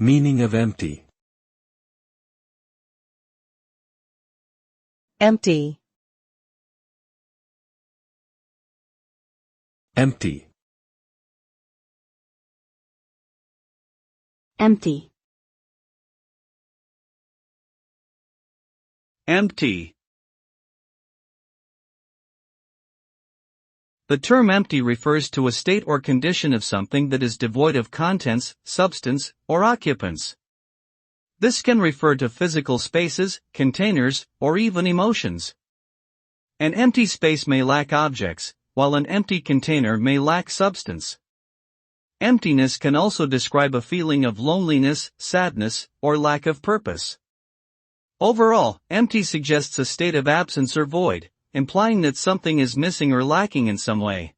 Meaning of empty. Empty. Empty. Empty. Empty. The term empty refers to a state or condition of something that is devoid of contents, substance, or occupants. This can refer to physical spaces, containers, or even emotions. An empty space may lack objects, while an empty container may lack substance. Emptiness can also describe a feeling of loneliness, sadness, or lack of purpose. Overall, empty suggests a state of absence or void, implying that something is missing or lacking in some way.